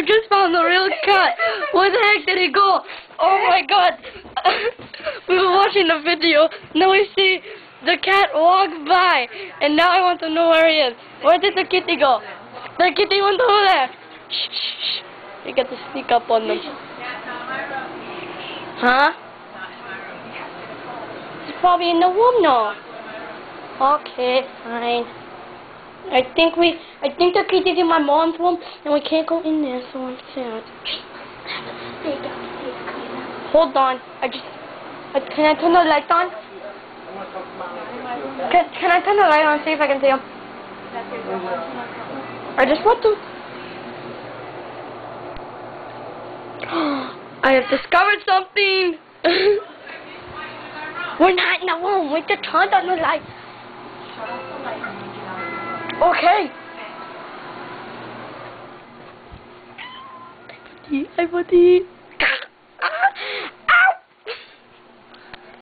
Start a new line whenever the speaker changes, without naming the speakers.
we just found the real cat. Where the heck did he go? Oh my god. We were watching the video. Now we see the cat walk by. And now I want to know where he is. Where did the kitty go? The kitty went over there. Shh, shh, shh. You get to sneak up on them. Huh? He's probably in the room now. Okay, fine. I think the kitty's in my mom's room, and we can't go in there, so I'm sad. Hold on, can I turn the lights on? Can I turn the light on, see if I can see him? I just want to. I have discovered something. We're not in the room. We just turned on the light. Okay. Hi, buddy.